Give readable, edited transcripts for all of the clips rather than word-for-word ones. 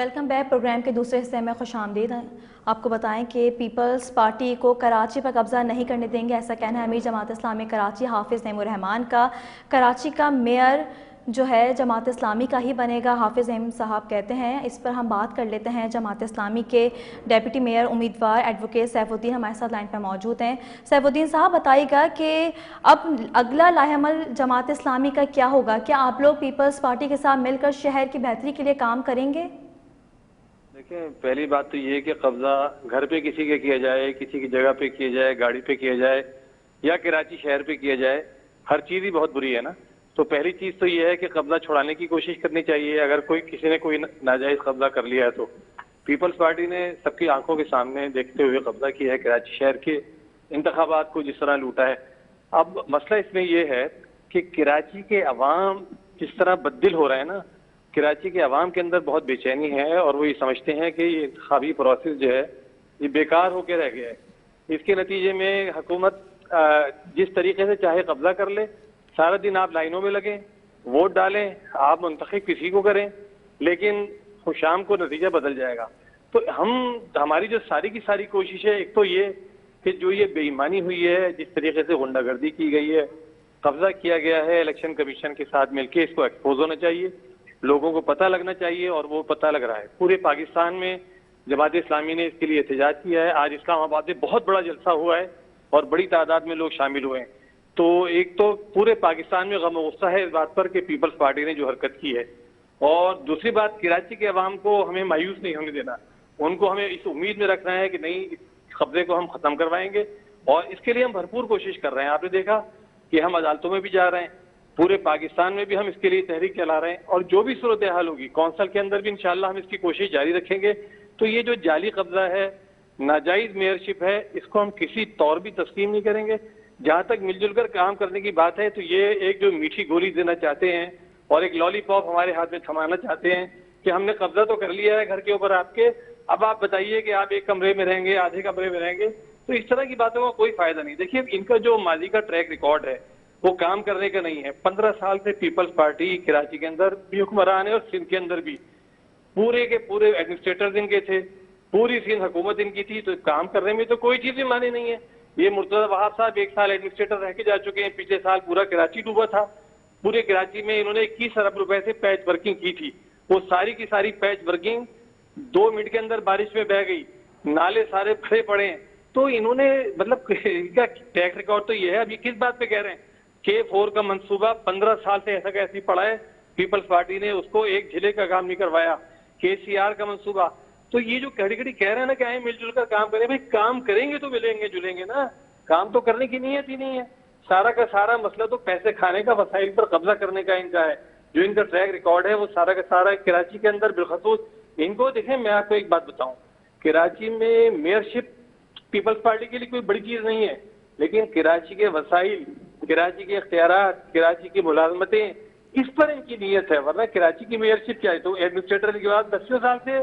Welcome back. Programme کے دوسرے حصے میں خوش آمدید. آپ کو بتائیں کہ پیپلز پارٹی کو کراچی پر قبضہ نہیں کرنے دیں گے، ایسا کہنا ہے امیر جماعت اسلامی کراچی حافظ نعیم الرحمان کا. کراچی کا میئر جو ہے جماعت اسلامی کا ہی بنے گا، حافظ نعیم صاحب کہتے ہیں. اس پر ہم بات کر لیتے ہیں. جماعت اسلامی کے ڈیپٹی میئر امیدوار ایڈوکیٹ سیف الدین ہمارے ساتھ لائن پر موجود ہیں. سیف الدین صاحب بتائیے گا کہ اب اگلا لاہ عمل جماعت اسلامی کا کیا ہوگا؟ کیا آپ لوگ پیپلز پارٹی کے ساتھ مل کر شہر کی بہتری کے لیے کام کریں گے؟ دیکھیں، پہلی بات تو یہ ہے کہ قبضہ گھر پہ کسی کا کیا جائے، کسی کی جگہ پہ کیا جائے، گاڑی پہ کیا جائے یا کراچی شہر پہ کیا جائے، ہر چیز ہی بہت بری ہے نا. تو پہلی چیز تو یہ ہے کہ قبضہ چھڑانے کی کوشش کرنی چاہیے. اگر کسی نے کوئی ناجائز قبضہ کر لیا ہے تو پیپلز پارٹی نے سب کی آنکھوں کے سامنے دیکھتے ہوئے قبضہ کیا ہے کراچی شہر کے انتخابات کو جس طرح لوٹا ہے. اب مسئلہ اس میں یہ ہے کہ کراچی کے عوام جس طرح بددل ہو رہے ہیں نا، کراچی کے عوام کے اندر بہت بے چینی ہے اور وہ یہ سمجھتے ہیں کہ یہ انتخابی پروسیس جو ہے یہ بیکار ہو کے رہ گیا ہے. اس کے نتیجے میں حکومت جس طریقے سے چاہے قبضہ کر لے، سارا دن آپ لائنوں میں لگیں، ووٹ ڈالیں، آپ منتخب کسی کو کریں، لیکن شام کو نتیجہ بدل جائے گا. تو ہماری جو ساری کی ساری کوشش ہے، ایک تو یہ کہ جو یہ بے ایمانی ہوئی ہے، جس طریقے سے غنڈہ گردی کی گئی ہے، قبضہ کیا گیا ہے، الیکشن کمیشن کے ساتھ مل کے اس کو ایکسپوز ہونا چاہیے، لوگوں کو پتہ لگنا چاہیے، اور وہ پتہ لگ رہا ہے. پورے پاکستان میں جماعت اسلامی نے اس کے لیے احتجاج کیا ہے. آج اسلام آباد میں بہت بڑا جلسہ ہوا ہے اور بڑی تعداد میں لوگ شامل ہوئے ہیں. تو ایک تو پورے پاکستان میں غم و غصہ ہے اس بات پر کہ پیپلز پارٹی نے جو حرکت کی ہے، اور دوسری بات کراچی کے عوام کو ہمیں مایوس نہیں ہونے دینا. ان کو ہمیں اس امید میں رکھنا ہے کہ نہیں، اس قبضے کو ہم ختم کروائیں گے، اور اس کے لیے ہم بھرپور کوشش کر رہے ہیں. آپ نے دیکھا کہ ہم عدالتوں میں بھی جا رہے ہیں، پورے پاکستان میں بھی ہم اس کے لیے تحریک چلا رہے ہیں، اور جو بھی صورتحال ہوگی کونسل کے اندر بھی انشاءاللہ ہم اس کی کوشش جاری رکھیں گے. تو یہ جو جعلی قبضہ ہے، ناجائز میئرشپ ہے، اس کو ہم کسی طور بھی تسلیم نہیں کریں گے. جہاں تک مل جل کر کام کرنے کی بات ہے تو یہ ایک جو میٹھی گولی دینا چاہتے ہیں اور ایک لالی پاپ ہمارے ہاتھ میں تھمانا چاہتے ہیں کہ ہم نے قبضہ تو کر لیا ہے گھر کے اوپر آپ کے، اب آپ بتائیے کہ آپ ایک کمرے میں رہیں گے، آدھے کمرے میں رہیں گے. تو اس طرح کی باتوں کا کوئی فائدہ نہیں. دیکھیے، ان کا جو ماضی کا ٹریک ریکارڈ ہے وہ کام کرنے کا نہیں ہے. 15 سال سے پیپلز پارٹی کراچی کے اندر بھی حکمران ہے اور سندھ کے اندر بھی پورے کے پورے ایڈمنسٹریٹرز ان کے تھے، پوری سندھ حکومت ان کی تھی. تو کام کرنے میں تو کوئی چیز بھی مانی نہیں ہے. یہ مرتضی وہاب صاحب 1 سال ایڈمنسٹریٹر رہ کے جا چکے ہیں. پچھلے سال پورا کراچی ڈوبا تھا. پورے کراچی میں انہوں نے 21 ارب روپے سے پیچ ورکنگ کی تھی. وہ ساری کی ساری پیچ ورکنگ 2 منٹ کے اندر بارش میں بہہ گئی، نالے سارے بھرے پڑے ہیں. تو انہوں نے مطلب ان کا ٹریک ریکارڈ تو یہ ہے. اب یہ کس بات پہ کہہ رہے ہیں؟ K4 کا منصوبہ 15 سال سے ایسا کیسی پڑا ہے، پیپلز پارٹی نے اس کو ایک جھلے کا کام نہیں کروایا. KCR کا منصوبہ. تو یہ جو کڑی کڑی کہہ رہے ہیں نا کہ آئیں مل جل کر کام کریں، بھائی کام کریں گے تو ملیں گے جلیں گے نا. کام تو کرنے کی نیت ہی نہیں ہے. سارا کا سارا مسئلہ تو پیسے کھانے کا، وسائل پر قبضہ کرنے کا ان کا ہے. جو ان کا ٹریک ریکارڈ ہے وہ سارا کا سارا کراچی کے اندر بالخصوص ان کو دیکھیں. میں آپ کو ایک بات بتاؤں، کراچی میں میئرشپ پیپلز پارٹی کے لیے کوئی بڑی چیز نہیں ہے، لیکن کراچی کے وسائل، کراچی کے اختیارات، کراچی کی ملازمتیں، اس پر ان کی نیت ہے. ورنہ کراچی کی میئرشپ کیا ہے؟ تو ایڈمنسٹریٹر کے بعد 10 سال سے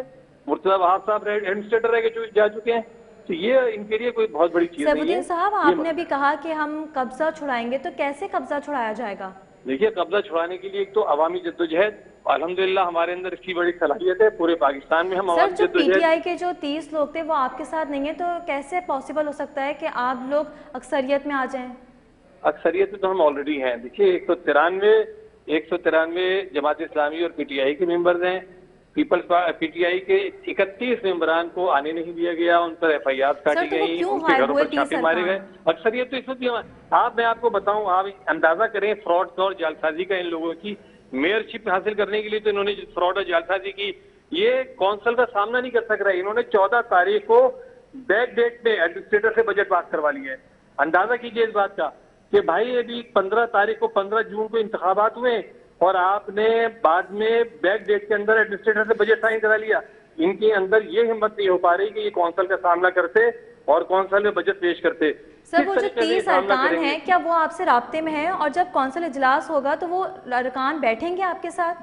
مرتضی وہاب صاحب ایڈمنسٹریٹر رہ کے جا چکے ہیں. تو یہ ان کے لیے کوئی بہت بڑی چیز نہیں ہے. سیف الدین صاحب، آپ نے بھی کہا کہ ہم قبضہ چھڑائیں گے، تو کیسے قبضہ چھڑایا جائے گا؟ دیکھیے، قبضہ چھڑانے کے لیے ایک تو عوامی جدوجہد، الحمدللہ ہمارے اندر اس کی بڑی صلاحیت ہے. پورے پاکستان میں ہم عوامی جدوجہد. سر، جو PTI کے جو 30 لوگ تھے وہ آپ کے ساتھ نہیں ہیں، تو کیسے پاسبل ہو سکتا ہے کہ آپ لوگ اکثریت میں آ جائیں؟ اکثریت میں تو ہم آلریڈی ہیں. دیکھیے، 193 جماعت اسلامی اور PTI کے ممبرز ہیں. PTI کے 31 ممبران کو آنے نہیں دیا گیا، ان پر FIR کاٹی گئی، ان کے گھروں پر چھاپے مارے گئے. اکثریت تو اس وقت میں آپ کو بتاؤں، آپ اندازہ کریں فراڈ اور جعلسازی کا. ان لوگوں کی میئرشپ حاصل کرنے کے لیے تو انہوں نے فراڈ اور جعلسازی کی. یہ کونسل کا سامنا نہیں کر سک رہا ہے. انہوں نے 14 تاریخ کو بیک ڈیٹ میں ایڈمنسٹریٹر سے بجٹ پاس کروا لیا ہے. اندازہ کیجئے اس بات کا کہ بھائی ابھی 15 تاریخ کو 15 جون کو انتخابات ہوئے اور آپ نے بعد میں بیک ڈیٹ کے اندر ایڈمنسٹریٹر سے بجٹ سائن کرا لیا. ان کے اندر یہ ہمت نہیں ہو پا رہی کہ یہ کونسل کا سامنا کرتے اور کونسل میں بجٹ پیش کرتے. سر، وہ جو 30 ارکان ہیں، کیا وہ آپ سے رابطے میں ہیں؟ اور جب کونسل اجلاس ہوگا تو وہ ارکان بیٹھیں گے آپ کے ساتھ؟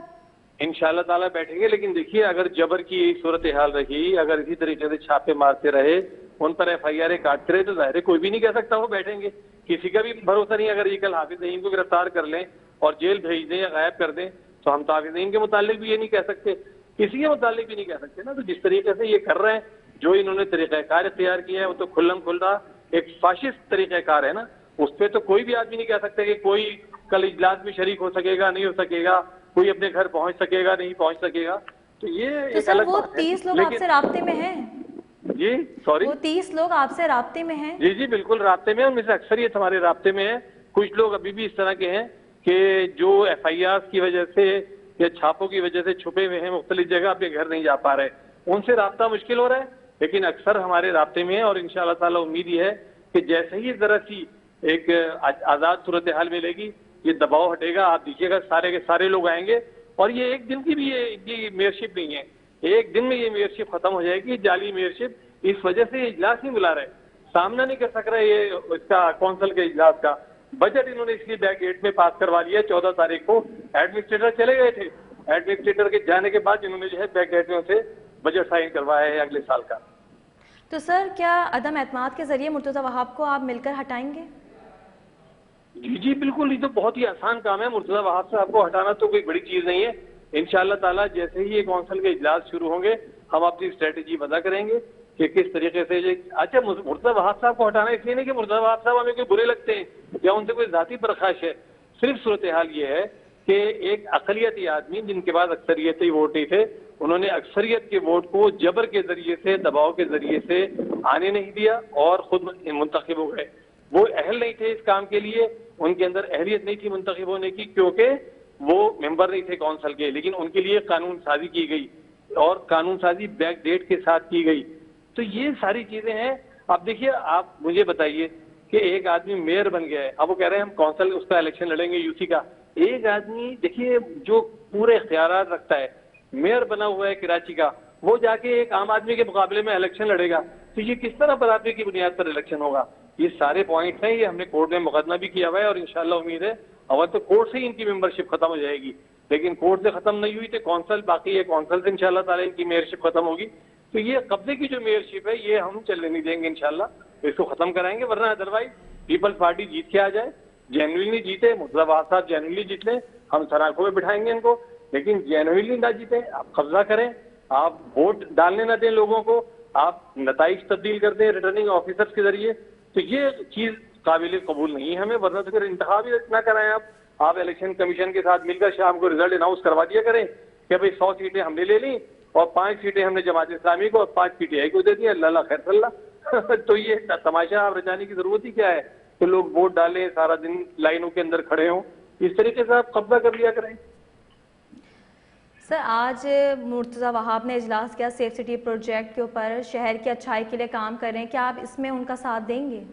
انشاءاللہ تعالیٰ بیٹھیں گے. لیکن دیکھیے، اگر جبر کی صورتحال رہی، اگر اسی طریقے سے چھاپے مارتے رہے، ان پر FIR کاٹتے رہے، تو ظاہر ہے کوئی بھی نہیں کہہ سکتا وہ بیٹھیں گے. کسی کا بھی بھروسہ نہیں. اگر یہ کل حافظ نعیم کو گرفتار کر لیں اور جیل بھیج دیں یا غائب کر دیں تو ہم تو حافظ نعیم کے متعلق بھی یہ نہیں کہہ سکتے. کسی کے متعلق بھی نہیں کہہ سکتے نا. تو جس طریقے سے یہ کر رہے ہیں, جو انہوں نے طریقہ کار اختیار کیا ہے وہ تو کھلم کھلا ایک فاشسٹ طریقہ کار ہے نا. اس پہ تو کوئی بھی آدمی نہیں کہہ سکتا کہ کوئی کل اجلاس میں شریک ہو سکے گا, نہیں ہو سکے گا, کوئی اپنے گھر پہنچ سکے گا, نہیں پہنچ سکے گا. تو یہ ایک الگ وہ بات ہے. 30 لوگ آپ سے رابطے میں ہیں؟ جی سوری, وہ 30 لوگ آپ سے رابطے میں ہیں؟ جی جی بالکل رابطے میں, ان میں سے اکثریت ہمارے رابطے میں ہے. کچھ لوگ ابھی بھی اس طرح کے ہیں کہ جو ایف آئی آر کی وجہ سے یا چھاپوں کی وجہ سے چھپے ہوئے ہیں, مختلف جگہ اپنے گھر نہیں جا پا رہے, ان سے رابطہ مشکل ہو رہا ہے. لیکن اکثر ہمارے رابطے میں ہے, اور انشاءاللہ تعالی امید یہ ہے کہ جیسے ہی ذرا سی ایک آزاد صورتحال ملے گی, یہ دباؤ ہٹے گا, آپ دیکھیے گا سارے کے سارے لوگ آئیں گے. اور یہ ایک دن کی بھی یہ میئرشپ نہیں ہے, ایک دن میں یہ میئرشپ ختم ہو جائے گی. جعلی میئرشپ, اس وجہ سے یہ اجلاس نہیں بلا رہے, سامنا نہیں کر سک رہے یہ اس کا کونسل کے اجلاس کا. بجٹ انہوں نے اس لیے بیک گیٹ میں پاس کروا لیا. 14 تاریخ کو ایڈمنسٹریٹر چلے گئے تھے, ایڈمنسٹریٹر کے جانے کے بعد انہوں نے جو ہے بیک گیٹ میں سے بجٹ سائن کروایا ہے اگلے سال کا. تو سر کیا عدم اعتماد کے ذریعے مرتضی وہاب کو آپ مل کر ہٹائیں گے؟ جی جی بالکل, یہ تو بہت ہی آسان کام ہے. مرتضی وہاب صاحب کو ہٹانا تو کوئی بڑی چیز نہیں ہے. انشاءاللہ تعالیٰ جیسے ہی یہ کونسل کے اجلاس شروع ہوں گے, ہم اپنی اسٹریٹجی وضع کریں گے کہ کس طریقے سے. اچھا, مرتضی وہاب صاحب کو ہٹانا اس لیے نہیں کہ مرتضی وہاب صاحب ہمیں کوئی برے لگتے ہیں یا ان سے کوئی ذاتی پرخاش ہے. صرف صورتحال یہ ہے کہ ایک اقلیتی آدمی جن کے پاس اکثریتی ووٹ نہیں تھے, انہوں نے اکثریت کے ووٹ کو جبر کے ذریعے سے, دباؤ کے ذریعے سے آنے نہیں دیا اور خود منتخب ہو گئے. وہ اہل نہیں تھے اس کام کے لیے, ان کے اندر اہلیت نہیں تھی منتخب ہونے کی, کیونکہ وہ ممبر نہیں تھے کونسل کے. لیکن ان کے لیے قانون سازی کی گئی, اور قانون سازی بیک ڈیٹ کے ساتھ کی گئی. تو یہ ساری چیزیں ہیں. اب دیکھیے, آپ مجھے بتائیے کہ ایک آدمی میئر بن گیا ہے, اب وہ کہہ رہے ہیں ہم کونسل اس کا الیکشن لڑیں گے یو سی کا. ایک آدمی دیکھیے جو پورے اختیارات رکھتا ہے, میئر بنا ہوا ہے کراچی کا, وہ جا کے ایک عام آدمی کے مقابلے میں الیکشن لڑے گا, تو یہ کس طرح برابری کی بنیاد پر الیکشن ہوگا؟ یہ سارے پوائنٹس ہیں, یہ ہم نے کورٹ میں مقدمہ بھی کیا ہوا ہے, اور انشاءاللہ امید ہے اول تو کورٹ سے ہی ان کی ممبرشپ ختم ہو جائے گی. لیکن کورٹ سے ختم نہیں ہوئی تو کونسل باقی ہے, کونسل سے انشاءاللہ تعالیٰ ان کی میئرشپ ختم ہوگی. تو یہ قبضے کی جو میئرشپ ہے یہ ہم چلنے نہیں دیں گے انشاءاللہ, اس کو ختم کرائیں گے. ورنہ ادروائز پیپلز پارٹی جیت کے آ جائے, جینوئنلی جیتے, مرتضی وہاب صاحب جینوئنلی جیت لیں, ہم سراخوں میں بٹھائیں گے ان کو. لیکن جینوئنلی نہ جیتے, آپ قبضہ کریں, آپ ووٹ ڈالنے نہ دیں لوگوں کو, آپ نتائج تبدیل کر دیں ریٹرننگ آفیسرز کے ذریعے, تو یہ چیز قابل قبول نہیں ہے ہمیں. ورنہ تو پھر انتخاب ہی نہ کرائیں آپ الیکشن کمیشن کے ساتھ مل کر شام کو رزلٹ اناؤنس کروا دیا کریں کہ بھئی 100 سیٹیں ہم نے لے لیں اور 5 سیٹیں ہم نے جماعت اسلامی کو اور 5 پی ٹی آئی کو دے دی, اللہ خیر اللہ. تو یہ تماشا آپ رچانے کی ضرورت ہی کیا ہے کہ لوگ ووٹ ڈالیں, سارا دن لائنوں کے اندر کھڑے ہوں. اس طریقے سے آپ قبضہ کر لیا کریں. سر آج مرتضی وہاب نے اجلاس کیا سیف سٹی پروجیکٹ کے اوپر, شہر کی اچھائی کے لیے کام کر رہے ہیں, کیا آپ اس میں ان کا ساتھ دیں گے؟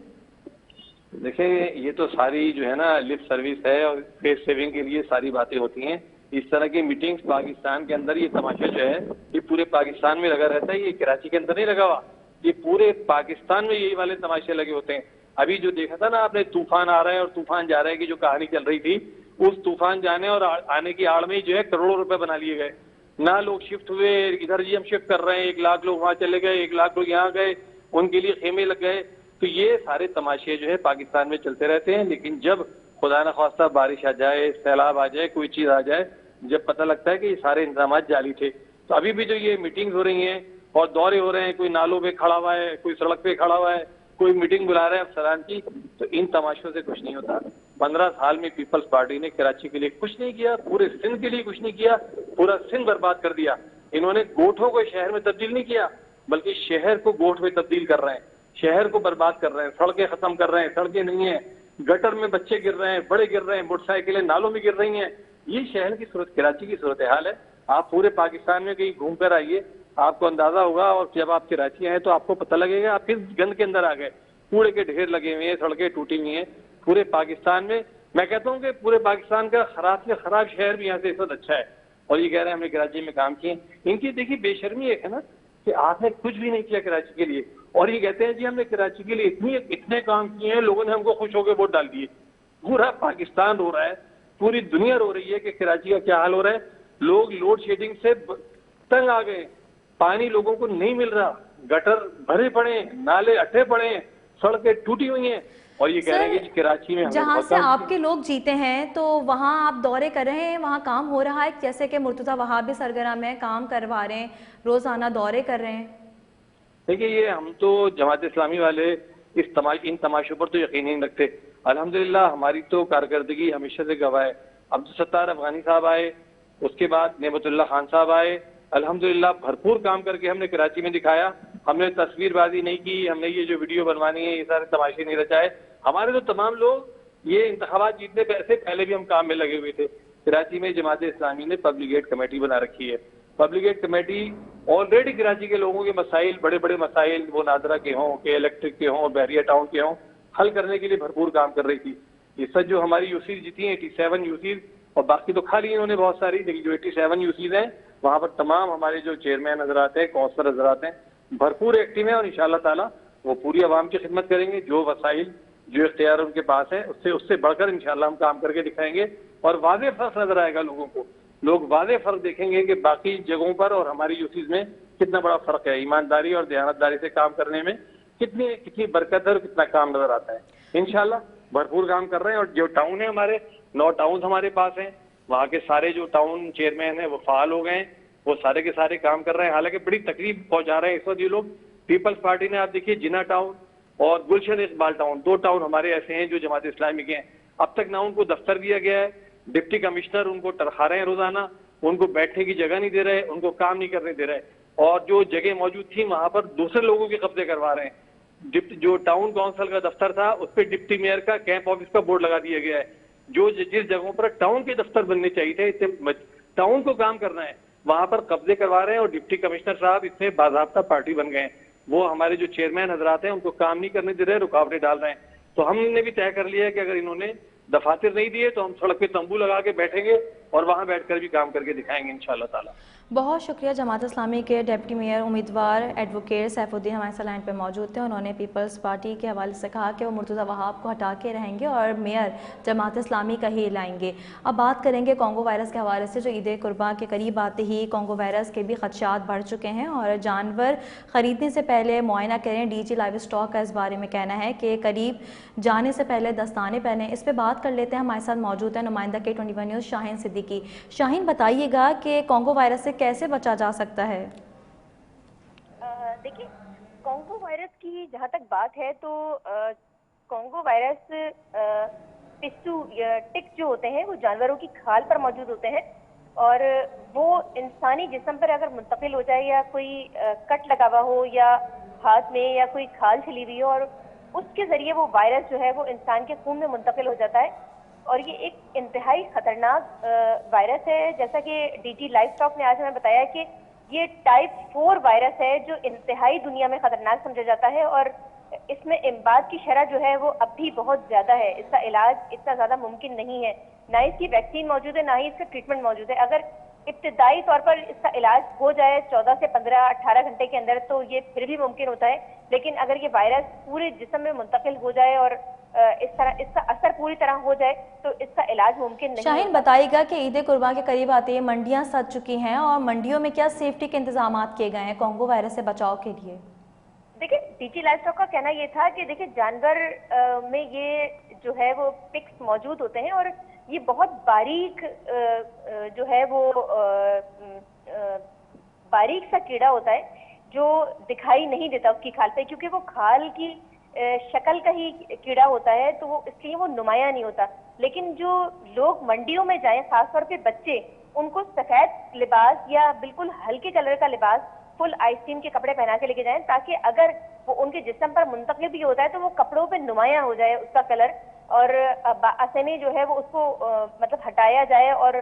دیکھیں, یہ تو ساری جو ہے نا لپ سروس ہے, اور فیس سیونگ کے لیے ساری باتیں ہوتی ہیں. اس طرح کی میٹنگز پاکستان کے اندر, یہ تماشا جو ہے یہ پورے پاکستان میں لگا رہتا ہے, یہ کراچی کے اندر نہیں لگا ہوا, یہ پورے پاکستان میں یہی والے تماشے لگے ہوتے ہیں. ابھی جو دیکھا تھا نا آپ نے, طوفان آ رہا ہے اور طوفان جا رہا ہے کی جو کہانی چل رہی تھی, اس طوفان جانے اور آنے کی آڑ میں جو ہے کروڑوں روپے بنا لیے گئے. نہ لوگ شفٹ ہوئے, ادھر جی ہم شفٹ کر رہے ہیں, 1 لاکھ لوگ وہاں چلے گئے, 1 لاکھ لوگ یہاں گئے, ان کے لیے خیمے لگ گئے. تو یہ سارے تماشے جو ہے پاکستان میں چلتے رہتے ہیں. لیکن جب خدا نخواستہ بارش آ جائے, سیلاب آ جائے, کوئی چیز آ جائے, جب پتہ لگتا ہے کہ یہ سارے انتظامات جعلی تھے. تو ابھی بھی جو یہ میٹنگز ہو رہی ہیں اور دورے ہو رہے ہیں, کوئی نالوں پہ کھڑا ہوا ہے, کوئی سڑک پہ کھڑا ہوا ہے, کوئی میٹنگ بلا رہا ہے افسران کی, تو ان تماشوں سے کچھ نہیں ہوتا. 15 سال میں پیپلز پارٹی نے کراچی کے لیے کچھ نہیں کیا, پورے سندھ کے لیے کچھ نہیں کیا, پورا سندھ برباد کر دیا. انہوں نے گوٹھوں کو شہر میں تبدیل نہیں کیا, بلکہ شہر کو گوٹھ میں تبدیل کر رہے ہیں, شہر کو برباد کر رہے ہیں, سڑکیں ختم کر رہے ہیں, سڑکیں نہیں ہیں, گٹر میں بچے گر رہے ہیں, بڑے گر رہے ہیں, موٹر سائیکلیں نالوں میں گر رہی ہیں. یہ شہر کی کراچی کی صورتحال ہے. آپ پورے پاکستان میں کہیں گھوم کر آئیے, آپ کو اندازہ ہوگا, اور جب آپ کراچی آئے تو آپ کو پتہ لگے گا آپ کس گند کے اندر آ گئے. کوڑے کے ڈھیر لگے ہوئے ہیں, سڑکیں ٹوٹی ہوئی ہیں پورے پاکستان میں. میں کہتا ہوں کہ پورے پاکستان کا خراب سے خراب شہر بھی یہاں سے اس وقت اچھا ہے, اور یہ کہہ رہے ہیں ہم نے کراچی میں کام کیے. ان کی دیکھیے بے شرمی ایک ہے نا کہ آپ نے کچھ بھی نہیں کیا کراچی کے لیے, اور یہ کہتے ہیں جی ہم نے کراچی کے لیے اتنے کام کیے ہیں, لوگوں نے ہم کو خوش ہو کے ووٹ ڈال دیے. پورا پاکستان رو رہا ہے, پوری دنیا رو رہی ہے کہ کراچی کا کیا حال ہو رہا ہے. لوگ لوڈ شیڈنگ سے تنگ آ گئے, پانی لوگوں کو نہیں مل رہا, گٹر بھرے پڑے ہیں, نالے اٹھے پڑے ہیں, سڑکیں ٹوٹی ہوئی ہیں, اور یہ کہہ رہے ہیں کہ کراچی میں جہاں سے آپ کے لوگ جیتے ہیں تو وہاں آپ دورے کر رہے ہیں, وہاں کام ہو رہا ہے, جیسے کہ مرتضیٰ وہاب بھی سرگرم ہے, کام کروا رہے ہیں, روزانہ دورے کر رہے ہیں؟ دیکھیے یہ ہم تو جماعت اسلامی والے ان تماشوں پر تو یقین نہیں رکھتے. الحمدللہ ہماری تو کارکردگی ہمیشہ سے گواہ ہے. عبدالستار افغانی صاحب آئے, اس کے بعد نعمت اللہ خان صاحب آئے, الحمدللہ بھرپور کام کر کے ہم نے کراچی میں دکھایا. ہم نے تصویر بازی نہیں کی, ہم نے یہ جو ویڈیو بنوانی ہے یہ سارے تماشے نہیں رچائے. ہمارے تو تمام لوگ یہ انتخابات جیتنے سے پہلے بھی ہم کام میں لگے ہوئے تھے. کراچی میں جماعت اسلامی نے پبلک گیٹ کمیٹی بنا رکھی ہے. Public gate committee already Karachi کے لوگوں کے مسائل, بڑے بڑے مسائل, وہ نادرہ کے ہوں, کہ الیکٹرک کے ہوں, بحریہ ٹاؤن کے ہوں, حل کرنے کے لیے بھرپور کام کر رہی تھی. یہ سچ جو ہماری یوسیز جیتی ہیں 87 یوسیز, اور باقی تو کھالی انہوں نے بہت ساری, لیکن جو 87 یوسیز ہیں وہاں پر تمام ہمارے جو چیئرمین حضرات ہیں, کونسلر حضرات ہیں, بھرپور ایکٹیو ہیں, اور انشاءاللہ تعالیٰ وہ پوری عوام کی خدمت کریں گے. جو وسائل جو اختیار ان کے پاس ہے اس سے بڑھ کر انشاءاللہ ہم کام کر کے دکھائیں گے, اور واضح فرق نظر آئے گا لوگوں کو. لوگ واضح فرق دیکھیں گے کہ باقی جگہوں پر اور ہماری یوسیز میں کتنا بڑا فرق ہے. ایمانداری اور دیانتداری سے کام کرنے میں کتنی برکت ہے اور کتنا کام نظر آتا ہے. انشاءاللہ بھرپور کام کر رہے ہیں. اور جو ٹاؤن ہے ہمارے 9 ٹاؤن ہمارے پاس ہیں, وہاں کے سارے جو ٹاؤن چیئرمین ہیں وہ فعال ہو گئے ہیں, وہ سارے کے سارے کام کر رہے ہیں. حالانکہ بڑی تکلیف پہنچا رہے ہیں اس وقت یہ لوگ. پیپلز پارٹی نے آپ دیکھیے جناح ٹاؤن اور گلشن اقبال ٹاؤن, 2 ٹاؤن ہمارے ایسے ہیں جو جماعت اسلامی کے ہیں. اب تک نہ ان کو دفتر دیا گیا ہے, ڈپٹی کمشنر ان کو ٹرخا رہے ہیں روزانہ, ان کو بیٹھنے کی جگہ نہیں دے رہے, ان کو کام نہیں کرنے دے رہے, اور جو جگہ موجود تھی وہاں پر دوسرے لوگوں کے قبضے کروا رہے ہیں. جو ٹاؤن کونسل کا دفتر تھا اس پہ ڈپٹی میئر کا کیمپ آفس کا بورڈ لگا دیا گیا ہے. جس جگہوں پر ٹاؤن کے دفتر بننے چاہیے تھے, ٹاؤن کو کام کرنا ہے, وہاں پر قبضے کروا رہے ہیں. اور ڈپٹی کمشنر صاحب اس میں باضابطہ پارٹی بن گئے ہیں. وہ ہمارے جو چیئرمین حضرات ہیں ان کو کام نہیں کرنے دے رہے, رکاوٹیں ڈال رہے ہیں. تو ہم نے بھی طے کر لیا ہے کہ اگر انہوں نے دفاتر نہیں دیے تو ہم سڑک پہ تمبو لگا کے بیٹھیں گے, اور وہاں بیٹھ کر بھی کام کر کے دکھائیں گے انشاءاللہ تعالی. بہت شکریہ. جماعت اسلامی کے ڈپٹی میئر امیدوار ایڈوکیٹ سیف الدین ہمارے ساتھ لائن پہ موجود تھے. انہوں نے پیپلز پارٹی کے حوالے سے کہا کہ وہ مرتضیٰ وہاب کو ہٹا کے رہیں گے اور میئر جماعت اسلامی کا ہی لائیں گے. اب بات کریں گے کانگو وائرس کے حوالے سے, جو عید قربان کے قریب آتے ہی کانگو وائرس کے بھی خدشات بڑھ چکے ہیں, اور جانور خریدنے سے پہلے معائنہ کریں. ڈی جی لائیو اسٹاک کا اس بارے میں کہنا ہے کہ قریب جانے سے پہلے دستانے پہنیں. اس پہ بات کر لیتے ہیں. ہمارے ساتھ موجود ہے نمائندہ K21 نیوز شاہین صدیقی. شاہین, بتائیے گا کہ کانگو وائرس سے کیسے بچا جا سکتا ہے؟ دیکھیے, کانگو وائرس کی جہاں تک بات ہے تو کانگو وائرس پسو یا ٹک جو ہوتے ہیں وہ جانوروں کی کھال پر موجود ہوتے ہیں, اور وہ انسانی جسم پر اگر منتقل ہو جائے یا کوئی کٹ لگا ہوا ہو یا ہاتھ میں یا کوئی کھال چھلی ہوئی ہو, اور اس کے ذریعے وہ وائرس جو ہے وہ انسان کے خون میں منتقل ہو جاتا ہے. اور یہ ایک انتہائی خطرناک وائرس ہے. جیسا کہ ڈی جی لائف اسٹاک نے آج ہمیں بتایا کہ یہ ٹائپ 4 وائرس ہے جو انتہائی دنیا میں خطرناک سمجھا جاتا ہے, اور اس میں امبات کی شرح جو ہے وہ اب بھی بہت زیادہ ہے. اس کا علاج اتنا زیادہ ممکن نہیں ہے, نہ اس کی ویکسین موجود ہے نہ ہی اس کا ٹریٹمنٹ موجود ہے. اگر ابتدائی طور پر اس کا علاج ہو جائے 14 سے 15-18 گھنٹے کے اندر تو یہ پھر بھی ممکن ہوتا ہے, لیکن اگر یہ وائرس پورے جسم میں منتقل ہو جائے اور اس کا اثر پوری طرح ہو جائے تو اس کا علاج ممکن نہیں. شاہین, بتائیے گا کہ عید قربان کے قریب آتے ہی منڈیاں سج چکی ہیں, اور منڈیوں میں کیا سیفٹی کے انتظامات کیے گئے ہیں کانگو وائرس سے بچاؤ کے لیے؟ دیکھیں, ڈی جی لائف اسٹاک کا کہنا یہ تھا کہ دیکھیں جانور میں یہ جو ہے وہ پکس موجود ہوتے ہیں, اور یہ بہت باریک جو ہے وہ باریک سا کیڑا ہوتا ہے جو دکھائی نہیں دیتا اس کی کھال پہ, کیونکہ وہ کھال کی شکل کا ہی کیڑا ہوتا ہے تو وہ اس لیے وہ نمایاں نہیں ہوتا. لیکن جو لوگ منڈیوں میں جائیں, خاص طور پہ بچے, ان کو سفید لباس یا بالکل ہلکے کلر کا لباس, فل آئسٹین کے کپڑے پہنا کے لے کے جائیں, تاکہ اگر وہ ان کے جسم پر منتقل بھی ہوتا ہے تو وہ کپڑوں پہ نمایاں ہو جائے اس کا کلر, اور آسانی جو ہے وہ اس کو مطلب ہٹایا جائے, اور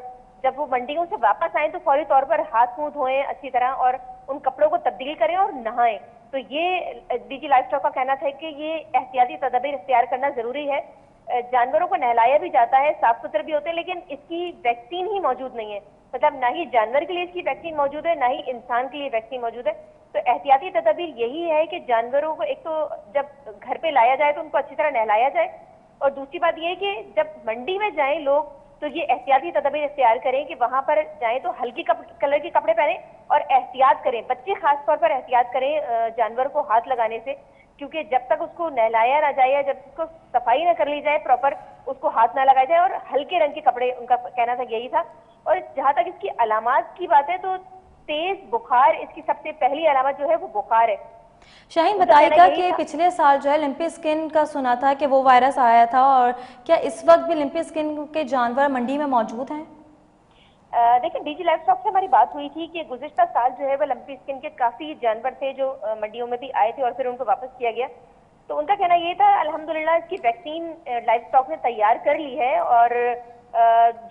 جب وہ منڈیوں سے واپس آئیں تو فوری طور پر ہاتھ منہ دھوئیں اچھی طرح, اور ان کپڑوں کو تبدیل کریں اور نہائیں. تو یہ ڈی جی لائف اسٹاک کا کہنا تھا کہ یہ احتیاطی تدابیر اختیار کرنا ضروری ہے. جانوروں کو نہلایا بھی جاتا ہے, صاف ستھرے بھی ہوتے ہیں, لیکن اس کی ویکسین ہی موجود نہیں ہے. مطلب نہ ہی جانور کے لیے اس کی ویکسین موجود ہے, نہ ہی انسان کے لیے ویکسین موجود ہے. تو احتیاطی تدابیر یہی ہے کہ جانوروں کو ایک تو جب گھر پہ لایا جائے تو ان کو اچھی طرح نہلایا جائے, اور دوسری بات یہ ہے کہ جب منڈی میں جائیں لوگ تو یہ احتیاطی تدابیر اختیار کریں کہ وہاں پر جائیں تو ہلکی کلر کے کپڑے پہنیں, اور احتیاط کریں, بچے خاص طور پر احتیاط کریں جانور کو ہاتھ لگانے سے, کیونکہ جب تک اس کو نہلایا نہ جائے یا جب اس کو صفائی نہ کر لی جائے پراپر، اس کو ہاتھ نہ لگایا جائے، اور ہلکے رنگ کے کپڑے، ان کا کہنا تھا یہی تھا. اور جہاں تک اس کی علامات کی بات ہے تو تیز بخار اس کی سب سے پہلی علامت جو ہے وہ بخار ہے. شاہین بتائیے گا کہ پچھلے سال جو ہے لمپی اسکن کا سنا تھا کہ وہ وائرس آیا تھا، اور کیا اس وقت بھی لمپی اسکن کے جانور منڈی میں موجود ہیں؟ دیکھیں ڈی جی لائف اسٹاک سے ہماری بات ہوئی تھی کہ گزشتہ سال جو ہے وہ لمپی اسکن کے کافی جانور تھے جو منڈیوں میں بھی آئے تھے اور پھر ان کو واپس کیا گیا. تو ان کا کہنا یہ تھا الحمدللہ اس کی ویکسین لائف اسٹاک نے تیار کر لی ہے اور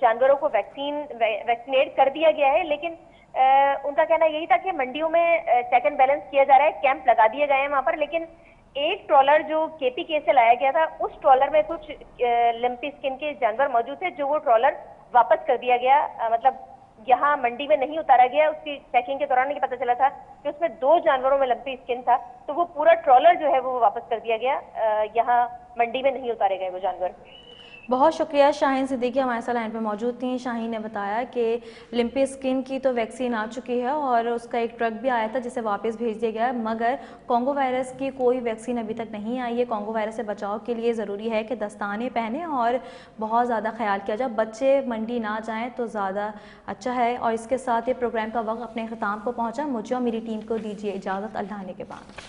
جانوروں کو ویکسینیٹ کر دیا گیا ہے. لیکن ان کا کہنا یہی تھا کہ منڈیوں میں چیک اینڈ بیلنس کیا جا رہا ہے، کیمپ لگا دیے گئے ہیں وہاں پر. لیکن ایک ٹرالر جو کے پی کے سے لایا گیا تھا اس ٹرالر میں کچھ لمپی اسکن کے جانور موجود تھے جو وہ ٹرالر واپس کر دیا گیا. مطلب یہاں منڈی میں نہیں اتارا گیا. اس کی چیکنگ کے دوران یہ پتہ چلا تھا کہ اس میں 2 جانوروں میں لمپی اسکن تھا، تو وہ پورا ٹرالر جو ہے وہ واپس کر دیا گیا. یہاں منڈی میں نہیں اتارے گئے وہ جانور. بہت شکریہ. شاہین صدیقی ہمارے ساتھ لائن پہ موجود تھیں. شاہین نے بتایا کہ لمپی اسکن کی تو ویکسین آ چکی ہے اور اس کا ایک ٹرک بھی آیا تھا جسے واپس بھیج دیا گیا، مگر کانگو وائرس کی کوئی ویکسین ابھی تک نہیں آئی ہے. کانگو وائرس سے بچاؤ کے لیے ضروری ہے کہ دستانے پہنیں اور بہت زیادہ خیال کیا جائے. بچے منڈی نہ جائیں تو زیادہ اچھا ہے. اور اس کے ساتھ یہ پروگرام کا وقت اپنے اختتام کو پہنچا. مجھے اور میری ٹیم کو دیجیے اجازت. اللہ نے کے بعد.